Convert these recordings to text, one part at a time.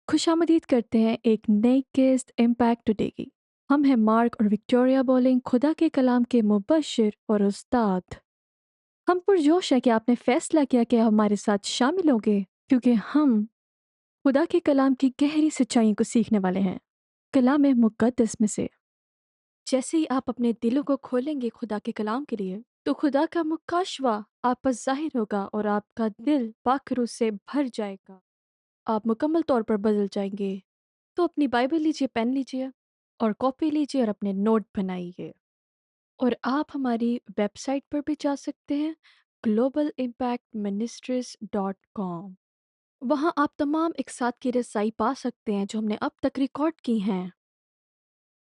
खुशामदीद करते हैं एक नई किस्त इम्पैक्ट टुडे की। हम हैं मार्क और विक्टोरिया बॉलिंग, खुदा के कलाम के मुबश्शिर और उस्ताद। हम पुरजोश है कि आपने फैसला किया कि आप हमारे साथ शामिल होंगे, क्योंकि हम खुदा के कलाम की गहरी सच्चाइयों को सीखने वाले हैं। कलाम मुक़द्दस में से जैसे ही आप अपने दिलों को खोलेंगे खुदा के कलाम के लिए, तो खुदा का मुकाशवा आप पर ज़ाहिर होगा और आपका दिल पाक रूह से भर जाएगा। आप मुकम्मल तौर पर बदल जाएंगे। तो अपनी बाइबल लीजिए, पेन लीजिए और कॉपी लीजिए और अपने नोट बनाइए। और आप हमारी वेबसाइट पर भी जा सकते हैं, globalimpactministries.com। वहाँ आप तमाम एक साथ की रसाई पा सकते हैं जो हमने अब तक रिकॉर्ड की हैं।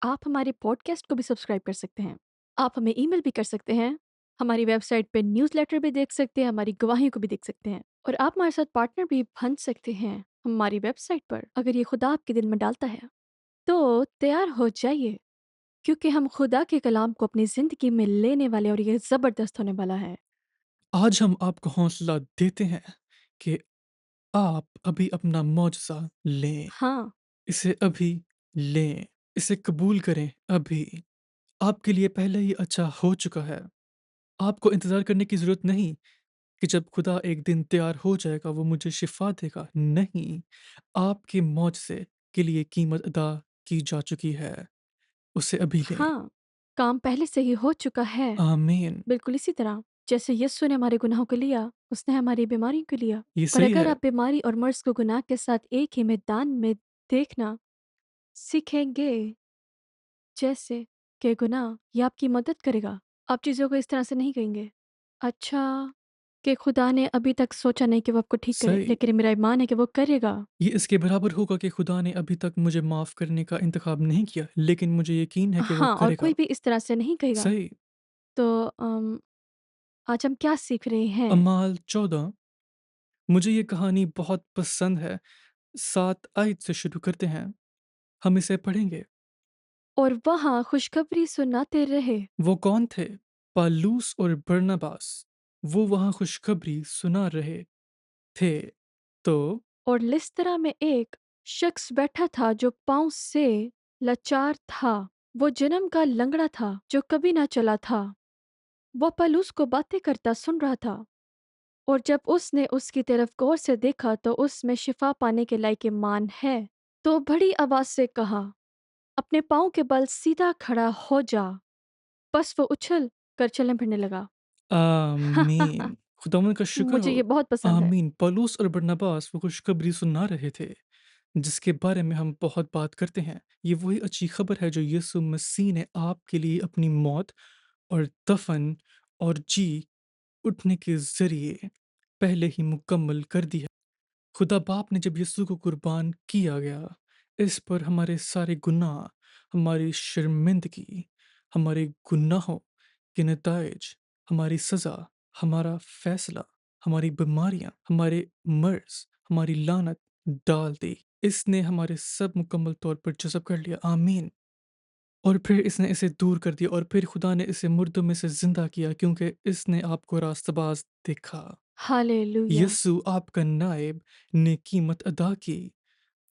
आप हमारे पॉडकास्ट को भी सब्सक्राइब कर सकते हैं। आप हमें ईमेल भी कर सकते हैं। हमारी वेबसाइट पे न्यूज़लेटर भी देख सकते हैं, हमारी गवाहियों को भी देख सकते हैं। और आप हमारे साथ पार्टनर भी बन सकते हैं हमारी वेबसाइट पर, अगर ये खुदा आपके दिल में डालता है। तो तैयार हो जाइए, क्योंकि हम खुदा के कलाम को अपनी ज़िंदगी में लेने वाले और ये ज़बरदस्त होने वाला है। आज हम आपको हौसला देते हैं कि आप अभी अपना मुआवज़ा लें। हाँ, इसे अभी लें, इसे कबूल करें अभी। आपके लिए पहले ही अच्छा हो चुका है। आपको इंतज़ार करने की ज़रूरत नहीं कि जब खुदा एक दिन तैयार हो जाएगा वो मुझे शिफ़ा देगा। नहीं, आपके मुआवज़े के लिए कीमत अदा की जा चुकी है। उसे अभी लें। हाँ, काम पहले से ही हो चुका है। आमीन। बिल्कुल इसी तरह जैसे यीशु ने हमारे गुनाहों को लिया, उसने हमारी बीमारी को लिया। ये और सही अगर है। आप बीमारी और मर्ज़ को गुनाह के साथ एक ही मैदान में देखना सीखेंगे, जैसे कि गुनाह ये आपकी मदद करेगा। आप चीज़ों को इस तरह से नहीं कहेंगे, अच्छा, कि खुदा ने अभी तक सोचा नहीं कि वो आपको ठीक करे, सही। लेकिन मेरा ईमान है कि वो करेगा। ये इसके बराबर होगा कि खुदा ने अभी तक मुझे माफ़ करने का इंतखाब नहीं किया, लेकिन मुझे यकीन है कि वो हाँ, और करेगा। कोई भी इस तरह से नहीं कहेगा। सही। तो आज हम क्या सीख रहे हैं? अमाल 14। मुझे ये कहानी बहुत पसंद है। 7 आयत से शुरू करते हैं। हम इसे पढ़ेंगे। और वहाँ खुशखबरी सुनाते रहे। वो कौन थे? पालूस और बरनबास। वो वहाँ खुशखबरी सुना रहे थे। तो और लिस्त्रा में एक शख्स बैठा था जो पाँव से लाचार था। वो जन्म का लंगड़ा था जो कभी ना चला था। वह पौलुस को बातें करता सुन रहा था। और जब उसने उसकी तरफ गौर से देखा तो उसमें शिफा पाने के लायक ईमान है। तो बड़ी आवाज से कहा, अपने पाँव के बल सीधा खड़ा हो जा। बस वो उछल कर चलने फिरने लगा। आमीन। खुदावंद का शुक्र मुझे हो। ये बहुत पसंद है। आमीन। पौलुस और बरनबास वो खुशखबरी सुना रहे थे जिसके बारे में हम बहुत बात करते हैं। ये वही अच्छी खबर है जो यीशु मसीह ने आपके लिए अपनी मौत और दफन और जी उठने के ज़रिए पहले ही मुकम्मल कर दी है। खुदा बाप ने जब यीशु को कुर्बान किया गया, इस पर हमारे सारे गुनाह, हमारी शर्मिंदगी, हमारे गुनाहों के नताइज, हमारी सज़ा, हमारा फ़ैसला, हमारी बीमारियाँ, हमारे मर्ज़, हमारी लानत डाल दी। इसने हमारे सब मुकम्मल तौर पर जज़ब कर लिया। आमीन। और फिर इसने इसे दूर कर दिया और फिर खुदा ने इसे मुर्दों में से ज़िंदा किया क्योंकि इसने आपको रास्तबाज़ देखा। हालेलुया। यीशु आपका नायब ने कीमत अदा की।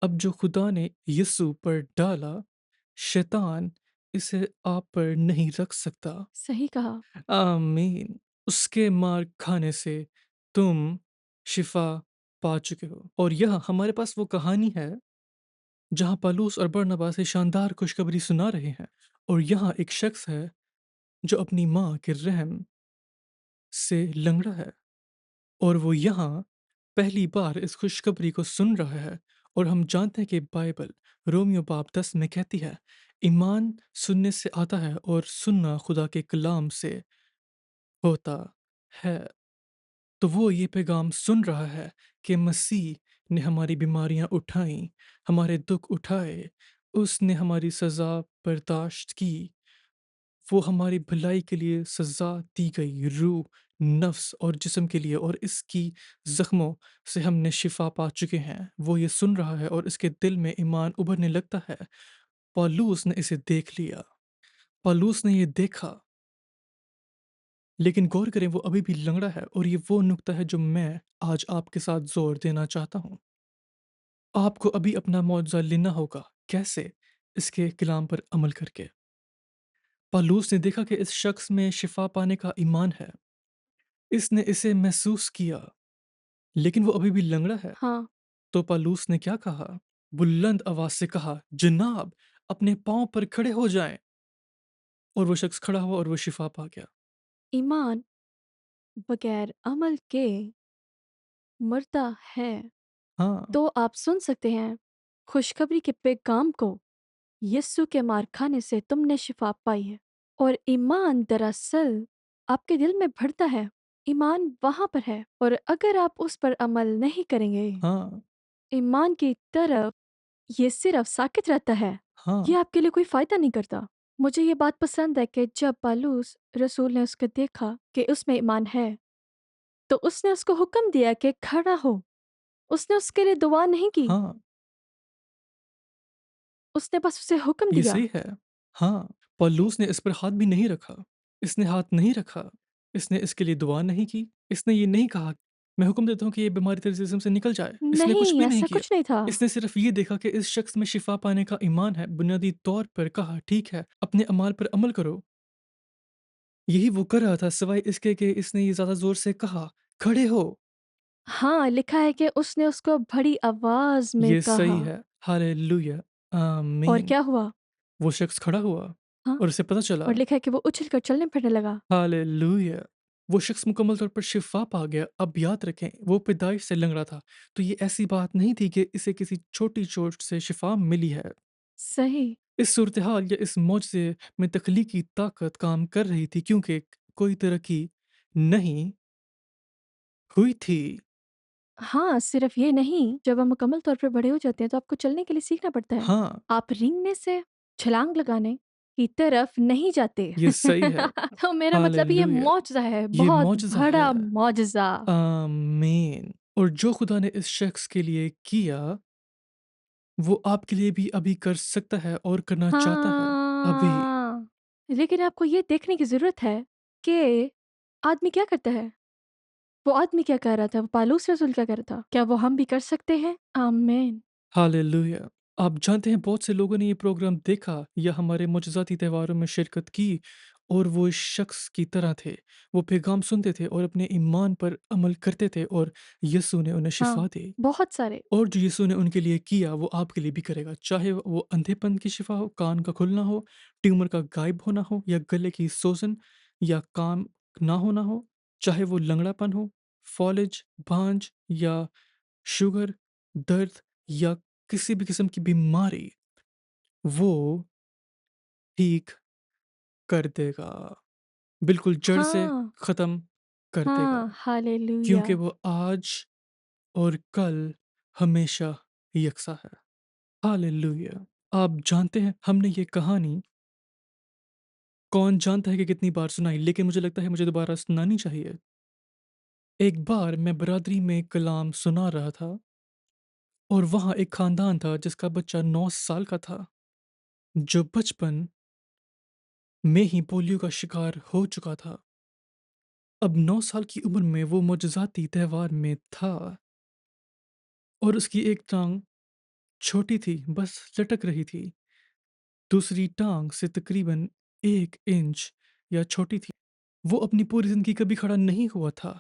अब जो खुदा ने यीशु पर डाला, शैतान इसे आप पर नहीं रख सकता। सही कहा। आमीन। उसके मार खाने से तुम शिफा पा चुके हो। और यह हमारे पास वो कहानी है जहाँ पौलुस और बरनबास ये शानदार खुशखबरी सुना रहे हैं। और यहाँ एक शख्स है जो अपनी माँ के रहम से लंगड़ा है और वो यहाँ पहली बार इस खुशखबरी को सुन रहा है। और हम जानते हैं कि बाइबल रोमियो बाब 10 में कहती है, ईमान सुनने से आता है और सुनना खुदा के कलाम से होता है। तो वो ये पैगाम सुन रहा है कि मसीह ने हमारी बीमारियां उठाई, हमारे दुख उठाए, उसने हमारी सज़ा बर्दाश्त की, वो हमारी भलाई के लिए सज़ा दी गई, रूह, नफ्स और जिस्म के लिए, और इसकी ज़ख्मों से हमने शिफा पा चुके हैं। वो ये सुन रहा है और इसके दिल में ईमान उभरने लगता है। पौलुस ने इसे देख लिया। पौलुस ने ये देखा, लेकिन गौर करें वो अभी भी लंगड़ा है और ये वो नुक्ता है जो मैं आज आपके साथ जोर देना चाहता हूँ। आपको अभी अपना मुआवज़ा लेना होगा। कैसे? इसके कलाम पर अमल करके। पौलुस ने देखा कि इस शख्स में शिफ़ा पाने का ईमान है। इसने इसे महसूस किया, लेकिन वो अभी भी लंगड़ा है। हाँ, तो पौलुस ने क्या कहा? बुलंद आवाज़ से कहा, "जनाब, अपने पाँव पर खड़े हो जाएँ।" और वो शख्स खड़ा हुआ और वो शिफ़ा पा गया। ईमान बगैर अमल के मरता है। हाँ, तो आप सुन सकते हैं, खुशखबरी के पैगाम को यीशु के मार खाने से तुमने शिफा पाई है। और ईमान दरअसल आपके दिल में बढ़ता है। ईमान वहाँ पर है और अगर आप उस पर अमल नहीं करेंगे, हाँ, ईमान की तरफ ये सिर्फ साकित रहता है। हाँ, ये आपके लिए कोई फ़ायदा नहीं करता। मुझे ये बात पसंद है कि जब पालूस रसूल ने उसको देखा कि उसमें ईमान है, तो उसने उसको हुक्म दिया कि खड़ा हो। उसने उसके लिए दुआ नहीं की, हाँ, उसने बस उसे हुक्म ये दिया। सही है। हाँ, पौलुस ने इस पर हाथ भी नहीं रखा। इसने हाथ नहीं रखा। इसने इसके लिए दुआ नहीं की। इसने ये नहीं कहा, "मैं हुक्म देता हूँ कि ये बीमारी तेरे जिस्म से निकल जाए।" इसने कुछ नहीं, भी नहीं ऐसा किया। कुछ नहीं था। इसने सिर्फ़ ये देखा कि इस शख्स में शिफ़ा पाने का ईमान है, बुनियादी तौर पर कहा, "ठीक है, अपने अमाल पर अमल करो।" यही वो कर रहा था, सिवाय इसके कि इसने ये ज़्यादा ज़ोर से कहा, "खड़े हो।" हाँ, लिखा है कि उसने उसको बड़ी आवाज़ में ये सही कहा। है। हालेलुया! और आमीन। क्या हुआ? वो शख्स खड़ा हुआ हाँ, और उसे पता चला। और लिखा है कि वो उछल कर चलने-फिरने लगा। हालेलुया! वो शख्स मुकम्मल तौर पर शिफ़ा पा गया। अब याद रखें, वो पैदाइश से लंगड़ा था, तो ये ऐसी बात नहीं थी कि इसे किसी छोटी चोट से शिफ़ा मिली है। सही। इस सूरत-ए-हाल या इस मौजज़े में तख्लीकी ताकत काम कर रही थी क्योंकि कोई तरक्की नहीं हुई थी। हाँ, सिर्फ़ ये नहीं, जब हम मुकम्मल तौर पे बड़े हो जाते हैं, तो आपको चलने के लिए सीखना पड़ता है। हाँ, आप रेंगने से छलांग लगाने की तरफ नहीं जाते। ये सही है। तो मेरा मतलब ये हालेलुया! मौजज़ा है, ये बहुत मौजज़ा है। बड़ा मौजज़ा। आमीन। और जो खुदा ने इस शख्स के लिए किया, वो आपके लिए भी अभी कर सकता है और करना चाहता है, अभी। हाँ, लेकिन आपको ये देखने की ज़रूरत है कि आदमी क्या करता है? वो आदमी क्या कह रहा था? वो पालूस रसूल क्या कह रहा था? क्या वो हम भी कर सकते हैं? आमीन। हालेलुया! आप जानते हैं बहुत से लोगों ने ये प्रोग्राम देखा या हमारे मुजज़ाती त्योहारों में शिरकत की और वो इस शख्स की तरह थे। वो पैगाम सुनते थे और अपने ईमान पर अमल करते थे और यीशु ने उन्हें हाँ, शिफ़ा दी। बहुत सारे। और जो यीशु ने उनके लिए किया वो आपके लिए भी करेगा। चाहे वो अंधेपन की शिफ़ा हो, कान का खुलना हो, ट्यूमर का गायब होना हो या गले की सोजन या काम ना होना हो, चाहे वो लंगड़ापन हो, फॉलेज, भांज या शुगर, दर्द या किसी भी किस्म की बीमारी, वो ठीक कर देगा। बिल्कुल जड़ से हाँ, ख़त्म कर देगा। हाँ, हालेलुया! क्योंकि वो आज और कल हमेशा यकसा है। हालेलुया! आप जानते हैं हमने ये कहानी कौन जानता है कि कितनी बार सुनाई, लेकिन मुझे लगता है मुझे दोबारा सुनानी चाहिए। एक बार मैं बरादरी में कलाम सुना रहा था और वहाँ एक ख़ानदान था जिसका बच्चा 9 साल का था, जो बचपन में ही पोलियो का शिकार हो चुका था। अब 9 साल की उम्र में वो मुजज़ाती त्योहार में था और उसकी एक टाँग छोटी थी, बस लटक रही थी। दूसरी टाँग से तकरीबन 1 इंच या छोटी थी। वो अपनी पूरी ज़िंदगी कभी खड़ा नहीं हुआ था।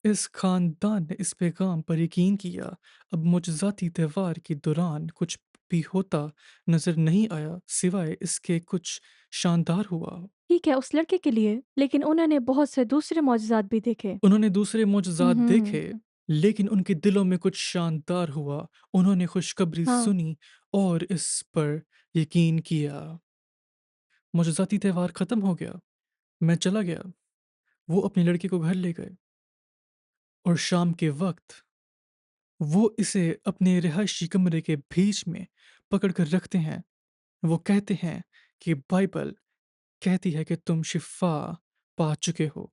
इस ख़ानदान ने इस पैगाम पर यकीन किया। अब मुजज़ाती त्योहार के दौरान कुछ भी होता नज़र नहीं आया, सिवाय इसके कुछ शानदार हुआ। ठीक है उस लड़के के लिए, लेकिन उन्होंने बहुत से दूसरे मौजज़ात भी देखे। उन्होंने दूसरे मुजज़ात उहुँ, देखे, लेकिन उनके दिलों में कुछ शानदार हुआ। उन्होंने खुशखबरी हाँ, सुनी और इस पर यकीन किया। मुजज़ाती त्योहार ख़त्म हो गया। मैं चला गया। वो अपने लड़के को घर ले गए और शाम के वक़्त वो इसे अपने रिहायशी कमरे के बीच में पकड़ कर रखते हैं। वो कहते हैं कि बाइबल कहती है कि तुम शिफ़ा पा चुके हो,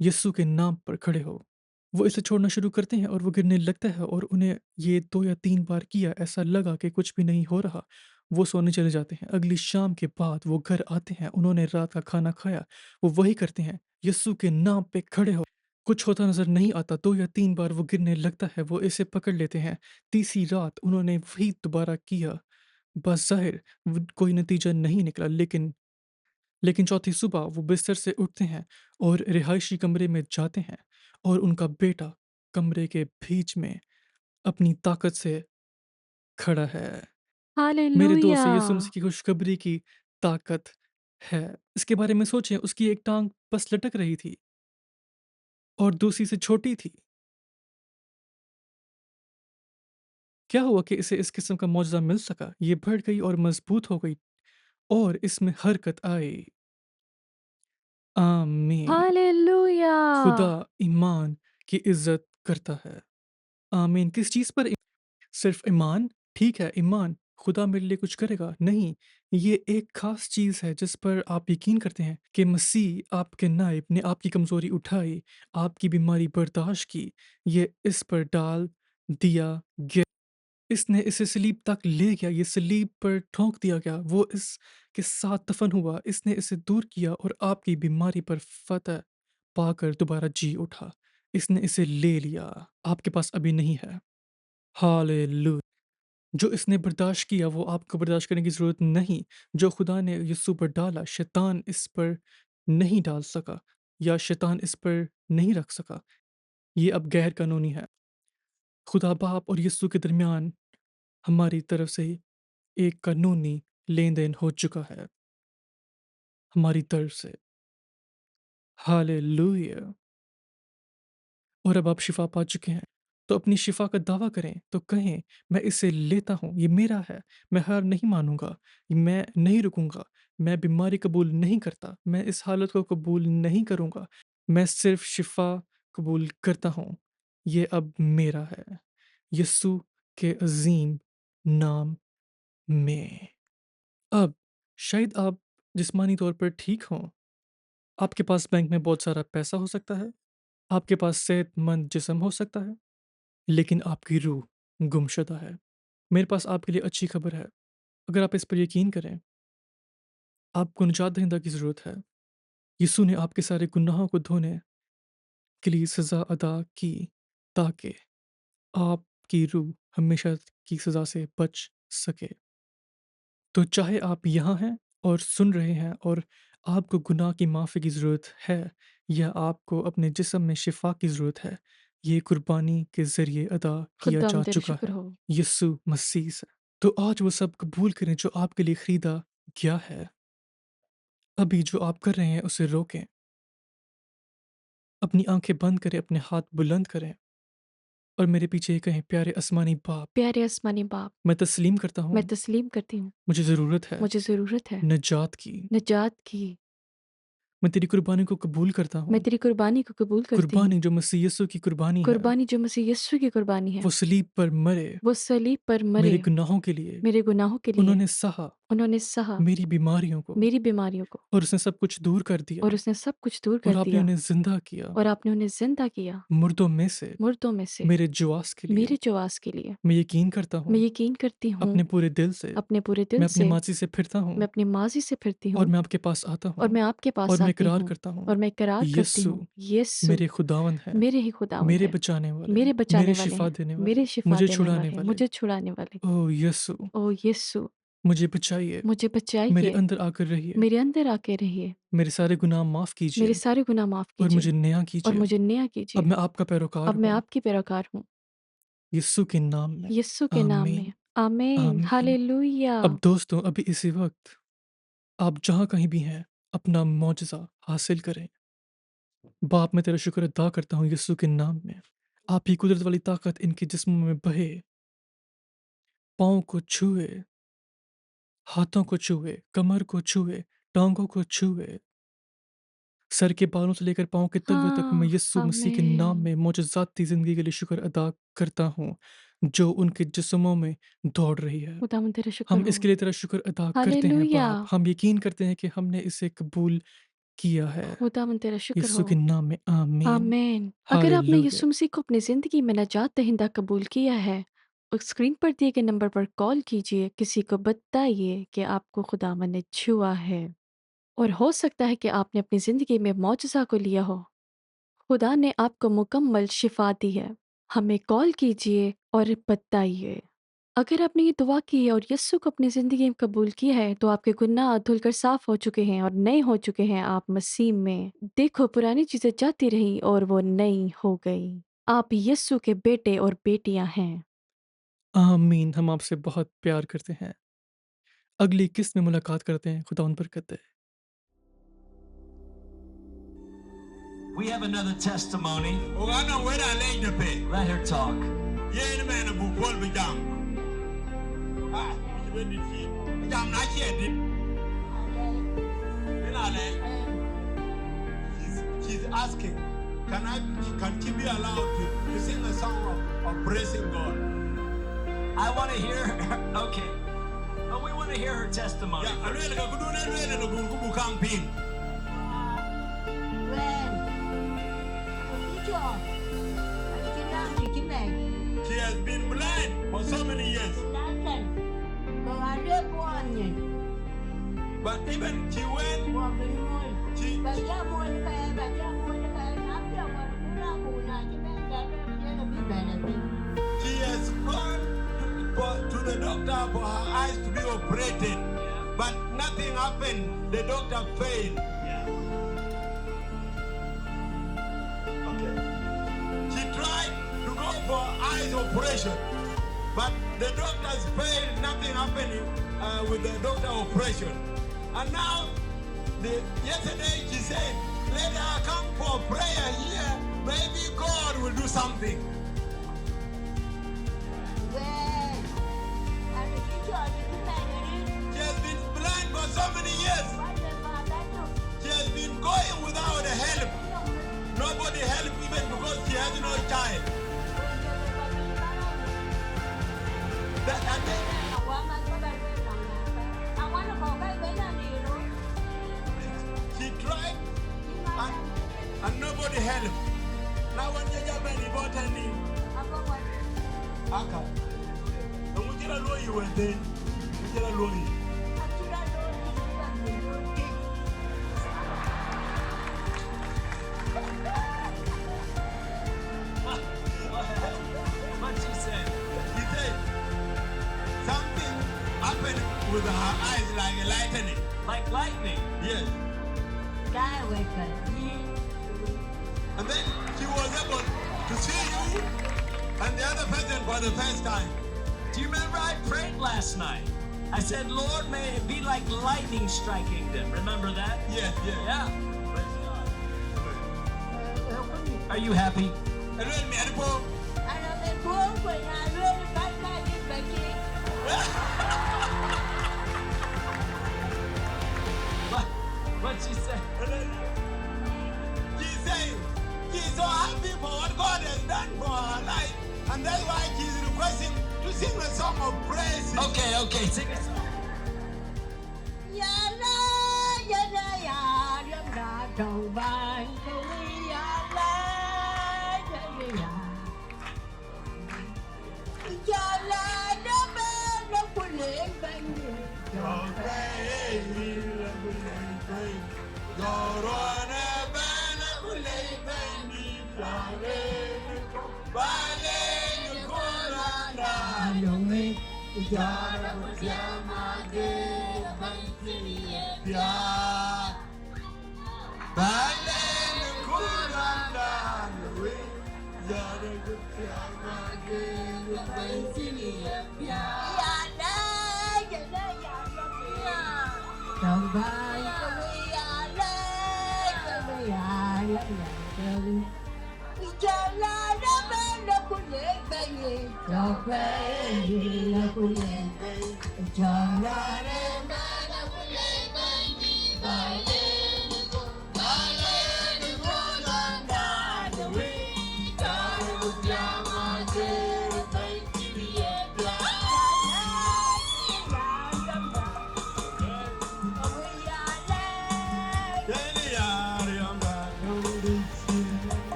यीशु के नाम पर खड़े हो। वो इसे छोड़ना शुरू करते हैं और वो गिरने लगता है और उन्हें ये 2 या 3 बार किया, ऐसा लगा कि कुछ भी नहीं हो रहा। वो सोने चले जाते हैं। अगली शाम के बाद वो घर आते हैं, उन्होंने रात का खाना खाया, वो वही करते हैं, यीशु के नाम पे खड़े हो। कुछ होता नज़र नहीं आता, 2 या 3 बार वो गिरने लगता है, वो इसे पकड़ लेते हैं। तीसरी रात उन्होंने वही दोबारा किया। बज़ाहिर वो कोई नतीजा नहीं निकला, लेकिन चौथी सुबह वो बिस्तर से उठते हैं और रिहायशी कमरे में जाते हैं और उनका बेटा कमरे के बीच में अपनी ताकत से खड़ा है। मेरे हालेलुया! दोस्त, ये यीशु मसीह की खुशखबरी की ताकत है। इसके बारे में सोचें, उसकी एक टाँग बस लटक रही थी और दूसरी से छोटी थी। क्या हुआ कि इसे इस किस्म का मौजज़ा मिल सका? ये बढ़ गई और मज़बूत हो गई और इसमें हरकत आई। आमीन। हालेलुया! खुदा ईमान की इज़्ज़त करता है। आमीन। किस चीज़ पर सिर्फ़ ईमान? ठीक है, ईमान, खुदा मेरे लिए कुछ करेगा? नहीं, ये एक ख़ास चीज़ है जिस पर आप यकीन करते हैं कि मसीह आपके नाइब ने आपकी कमज़ोरी उठाई, आपकी बीमारी बर्दाश्त की, ये इस पर डाल दिया गया। इसने इसे सलीब तक ले गया, ये सलीब पर ठोंक दिया गया, वो इसके साथ दफ़न हुआ, इसने इसे दूर किया और आपकी बीमारी पर फ़तह पाकर दोबारा जी उठा। इसने इसे ले लिया, आपके पास अभी नहीं है। हालेलुया! जो इसने बर्दाश्त किया वो आपको बर्दाश्त करने की ज़रूरत नहीं। जो खुदा ने यीशु पर डाला, शैतान इस पर नहीं डाल सका या शैतान इस पर नहीं रख सका। ये अब गैर कानूनी है। खुदा बाप और यीशु के दरमियान हमारी तरफ से एक कानूनी लेन-देन हो चुका है, हमारी तरफ से। हालेलुया! और अब आप शिफ़ा पा चुके हैं, तो अपनी शिफ़ा का दावा करें, तो कहें, मैं इसे लेता हूँ, ये मेरा है, मैं हार नहीं मानूँगा, मैं नहीं रुकूँगा, मैं बीमारी कबूल नहीं करता, मैं इस हालत को कबूल नहीं करूँगा, मैं सिर्फ़ शिफ़ा कबूल करता हूँ, ये अब मेरा है, यीशु के अज़ीम नाम में। अब शायद आप जिस्मानी तौर पर ठीक हों, आपके पास बैंक में बहुत सारा पैसा हो सकता है, आपके पास सेहतमंद जिस्म हो सकता है, लेकिन आपकी रूह गुमशुदा है। मेरे पास आपके लिए अच्छी खबर है। अगर आप इस पर यकीन करें, आपको निजात दहिंदा की ज़रूरत है। यीशु ने आपके सारे गुनाहों को धोने के लिए सज़ा अदा की, ताकि आपकी रूह हमेशा की सज़ा से बच सके। तो चाहे आप यहाँ हैं और सुन रहे हैं और आपको गुनाह की माफ़ी की ज़रूरत है या आपको अपने जिस्म में शिफ़ा की ज़रूरत है, ये कुर्बानी के ज़रिए अदा किया खुदावंद जा तेरा चुका शुक्र है, हो। यीशु मसीह से। तो आज वो सब कबूल करें जो आपके लिए खरीदा गया है। अभी जो आप कर रहे हैं उसे रोकें। अपनी आँखें बंद करें, अपने हाथ बुलंद करें और मेरे पीछे ये कहें, प्यारे आसमानी बाप, प्यारे आसमानी बाप, मैं तस्लीम करता मैं हूँ, तस्लीम करती हूँ, मुझे ज़रूरत है मुझे ज़रूरत है निजात की। निजात की। मैं तेरी कुर्बानी को कबूल करता मैं हूँ। तेरी कुर्बानी को कबूल करती हूँ। कुर्बानी जो मसीह यीशु की कुर्बानी है, कुर्बानी जो मसीह यीशु की कुर्बानी है, वो सलीब पर मरे, वो सलीब पर मरे, मेरे गुनाहों के लिए। मेरे गुनाहों के लिए। उन्होंने सहा उन्होंने सहा मेरी बीमारियों को मेरी बीमारियों को और उसने सब कुछ दूर कर और दिया उसने सब कुछ दूर और कर आपने दिया उन्हें ज़िंदा किया, और आपने उन्हें ज़िंदा किया मुर्दों में से मुर्दों में से मेरे जुआस के लिए। मेरे चौआस के लिए। मैं यकीन करता मैं हूँ यकीन करती हूँ अपने पूरे दिल से, अपने पूरे दिल मैं अपनी से, माज़ी से फिरता मैं हूँ अपनी माज़ी से फिरती और हूँ मैं आपके पास आता और हूँ मैं आपके और पास मैं आती इकरार हूँ करता हूँ, और मैं इकरार करती यीशु हूँ, यीशु मेरे खुदावंद है, मेरे ही खुदावंद मेरे है, बचाने वाले, मेरे बचाने मेरे वाले शिफ़ा हैं, देने मेरे वाले, शिफा मुझे देने छुड़ाने वाले, वाले। मुझे छुड़ाने वाले। ओह यीशु, ओ यीशु, मुझे बचाइए, मुझे मेरे बचाइए, अंदर आकर रहिए, मेरे अंदर आके रहिए, मेरे सारे गुनाह माफ़ मेरे कीजिए सारे गुनाह माफ़ और कीजिए मुझे नया और कीजिए। मुझे नया अब कीजिए। मैं आपका पैरोकार अब मैं हूँ, आपकी पैरोकार हूँ, यीशु के नाम में। यीशु के नाम में। आमीन, आमीन, आमीन। हालेलुया। अब दोस्तों, अभी इसी वक़्त आप जहाँ कहीं भी हैं, अपना मौजज़ा हासिल करें। बाप, मैं तेरा शुक्र अदा करता हूँ यीशु के नाम में। आप ही कुदरत वाली ताकत इनके जिस्मों में बहे, पाँव को छुए, हाथों को छुए, कमर को छुए, टाँगों को छुए, सर के बालों से लेकर पाँव के तलवे तक मैं हाँ, यीशु मसीह के नाम आमीन। में मुजज़्ज़ाती ज़िंदगी के लिए शुक्र अदा करता हूँ, जो उनके जिस्मों में दौड़ रही है। खुदावंद तेरा शुक्र हम हो। इसके लिए तेरा शुक्र अदा करते हैं हालेलुया। बाप। हम यकीन करते हैं कि हमने इसे कबूल किया है। खुदावंद तेरा शुक्र हो। यीशु के नाम में आमीन। आमीन। अगर आपने हालेलुया। यीशु मसीह को अपनी ज़िंदगी में नजात दहिंदा कबूल किया है, उस स्क्रीन पर दिए गए नंबर पर कॉल कीजिए, किसी को बताइए कि आपको खुदावंद ने छुआ है। और हो सकता है कि आपने अपनी ज़िंदगी में मुआजिज़ा को लिया हो। खुदा ने आपको मुकम्मल शिफा दी है। हमें कॉल कीजिए और बताइए। अगर आपने ये दुआ की है और यस्सु को अपनी ज़िंदगी में कबूल किया है, तो आपके गुनाह धुलकर साफ़ हो चुके हैं और नए हो चुके हैं आप मसीह में। देखो पुरानी चीज़ें जाती रहीं और वो नई हो गई। आप यस्सु के बेटे और बेटियाँ हैं। आमीन। हम आपसे बहुत प्यार करते हैं। अगली किस्त में मुलाकात करते हैं। खुदा उन बरकत दे। We have another testimony. Ogana wera lady pe. Let her talk. Ye ni man bu pol bi jam. Ah, ni be ni fi. Jam na chi edit. Ina le. She's asking, can she be allowed to sing a song of praising God? I want to hear her. Okay. But we want to hear her testimony. Yeah, alwele ka kudu ne alwele no bu campaign. She has been blind for so many years. But even she went, she has gone to the doctor for her eyes to be operated. But nothing happened. The doctor failed. Okay. She tried to go for eyes operation. But the doctors failed. Nothing happened with the doctor operation. And now, yesterday she said, let her come for prayer here. Maybe God will do something. She has been blind for so many years. She has been going without help. Nobody helped even because she has no child. And then she tried and nobody helped. Now when you get any botany, Aka. And we get a lawyer with it. We get a lawyer. What she said? He said something happened with her eyes like lightning. Like lightning. Yes. And then she was able to see you and the other person for the first time. Do you remember I prayed last night? I said, Lord, may it be like lightning striking them. Remember that? Yes, yes. Yeah. Praise God. Are you happy? And when me and Paul, What she said? she's saying she's so happy for what God has done for her life. And that's why she's requesting to sing a song of praise. Okay, sing a song.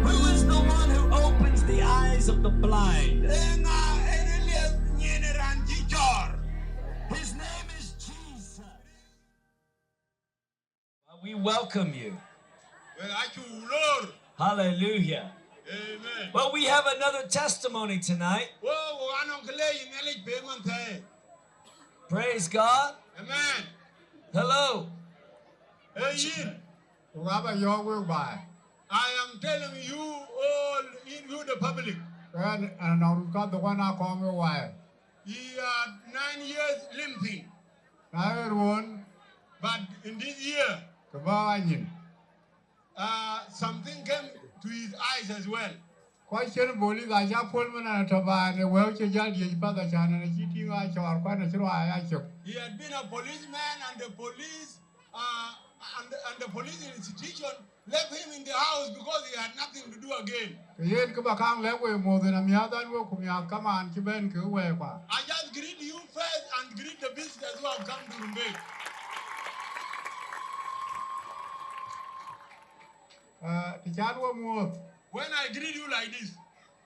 Who is the one who opens the eyes of the blind? His name is Jesus. Well, we welcome you. Hallelujah. Amen. Well, we have another testimony tonight. Praise God. Amen. Hello. I am telling you all, you the public, he had 9 years limping, but in this year, something came to his eyes as well. Question boli ga ja pol mana to ba ne we che jal di ba da chana ne chiti ga chawar kwa na chiro aya chok. He had been a policeman, and the police and the police institution left him in the house because he had nothing to do again. Yen ka ba kang le we mo de na mia dan we kum ya ka man ki ben ke we kwa. I just greet you first and greet the visitors who have come to Rumbek. Ti chan wo mo When I greet you like this,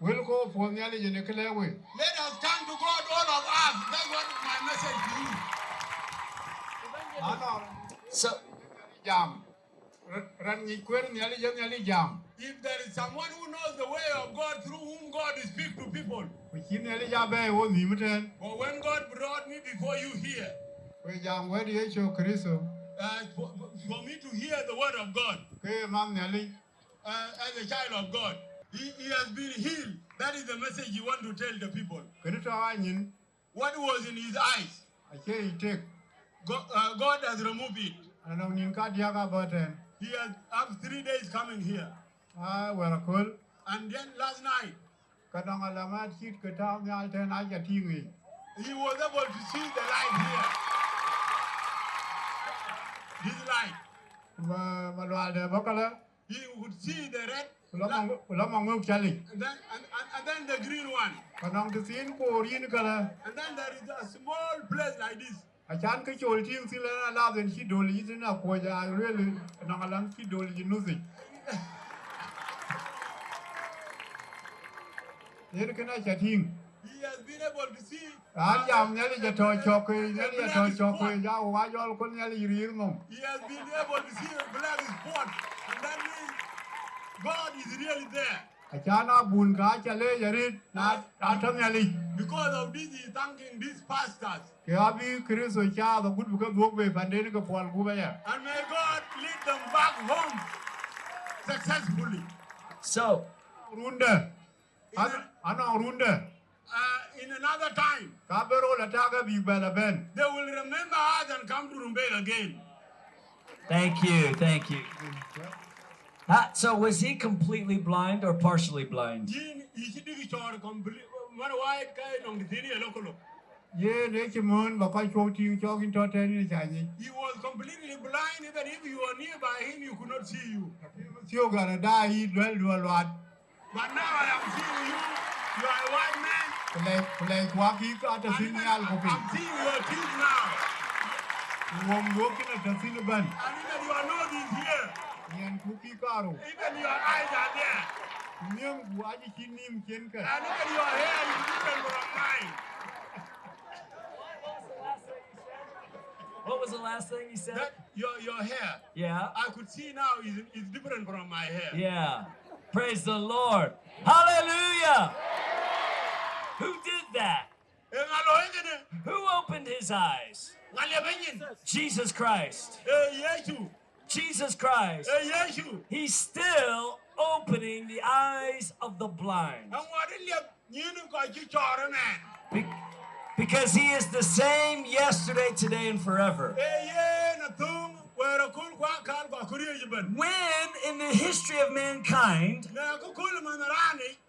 will ko po nya le ne ke le we. let us thank to God, all of us. That's what my message to you. Ano So, jam. Ran ni kwer nya le jam. If there is someone who knows the way of God through whom God speaks to people, We kin nya le ja be wo ni mten. but when God brought me before you here, We jam we di cho Kristo. for me to hear the word of God Ke man nya le as a child of God, he has been healed. That is the message you want to tell the people. ke to wa nyin What was in his eyes, a che I tek. God has removed it. Ano nin ka dia ga ba ten. He has after 3 days coming here. We ra kol. And then last night, Ka dong ala ma chit ke ta nya ten a ja ti ngi. he was able to see the light here. This light. Ma lo de ba ka le. He would see the red Lo ma ngok chali. and then the green one. Ka dong ti sin ko rin ka le. And then there is a small place like this. A chan ke chol ting si le la den chi do li tin na ko ja really na lang chi do li nu si. Yer ke na cha ting. He has been able to see. A jam nya li ja to chok nya li ja to chok ja wa jol ko nya li rir no. He has been able to see a black spot. And that means God is really there. A chan a bun ka cha le yarit na ta tham nya li. Because of this, he is thanking these pastors. Ke abi Kristo cha da gut bu ka dog be pande ni ko pol ku ba ya. And may God lead them back home successfully. so Runda. Ano runda. In another time, Ka bero la ta ga bi ba la ben. they will remember us and come to Rumbek again. thank you, thank you. So was he completely blind or partially blind? Yin ishidigi chor complete. What white guy on the city local. Ye ne chi mon ba ka chok ting chok in to ten ni cha ni. He was completely blind. Even if you were nearby him, you could not see you. Sio ga na da yi dwel do lot. But now I am seeing you. You are a white man. Play kwa ki ka ta And sin even ni al ko pi. I'm seeing your teeth now. Wong yo ki na ta sin ban. And even your nose is here. Yen ku ki ka ro. Even your eyes are there. Nim bu aji ki nim ken ka. And even your hair is different from mine. What was the last thing he said? That your hair, Yeah. I could see now is different from my hair. Yeah. Praise the Lord. Hallelujah. Who did that? Who opened his eyes? Jesus Christ. Jesus Christ. He's still opening the eyes of the blind. Because he is the same yesterday, today, and forever. When in the history of mankind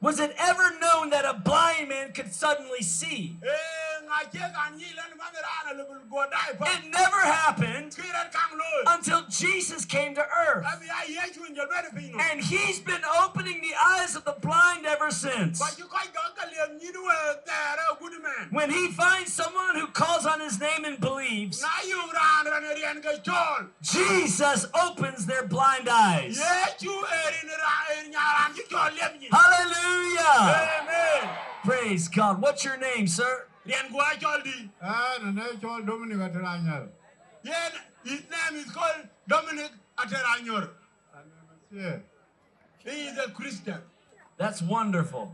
was it ever known that a blind man could suddenly see? It never happened jël benn fi ñu. And he's been opening the eyes of the blind ever since. Ba ci koy gàkkal leen ñi di wër teere guddi men. When he finds someone who calls on his name and believes, Na yung raan ran rien nga chol. Jesus opens their blind eyes. Yesu erin raan ñaaraan ci chol lépp ñi. Hallelujah! Amen. Praise God. What's your name, sir? Rien gu ay chol di. Na ne chol Dominic Ateranyal. Yen his name is called Dominic Ateranyor. Yeah. He is a Christian. That's wonderful.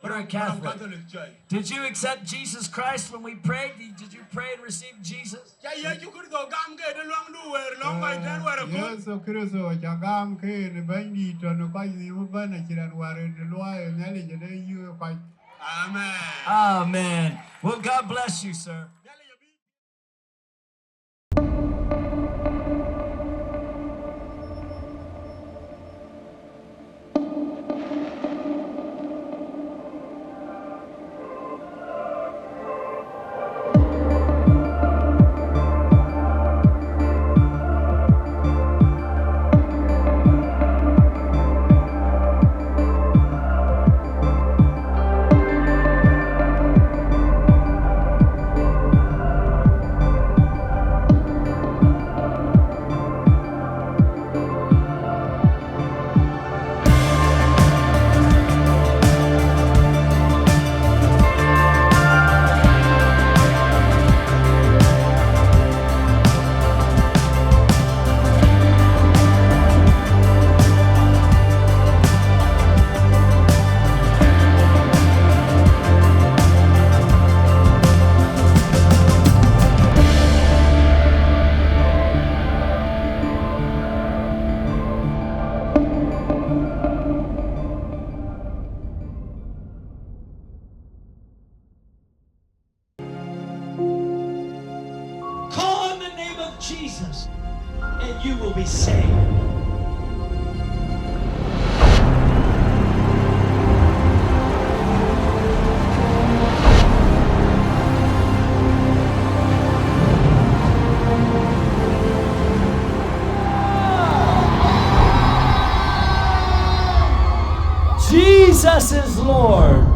You're a From Catholic. Catholic Church. Did you accept Jesus Christ when we prayed? Did you pray and receive Jesus? Cha Yesu Kristo gam ke de long du wer long bay ten wer ko. Yesu Kristo chagam ke ne bandi to no kai ni mo bana kiran ware ne loa ne le je de yu kai. Amen. Amen. Well, God bless you, sir. Call on the name of Jesus, and you will be saved. Jesus is Lord.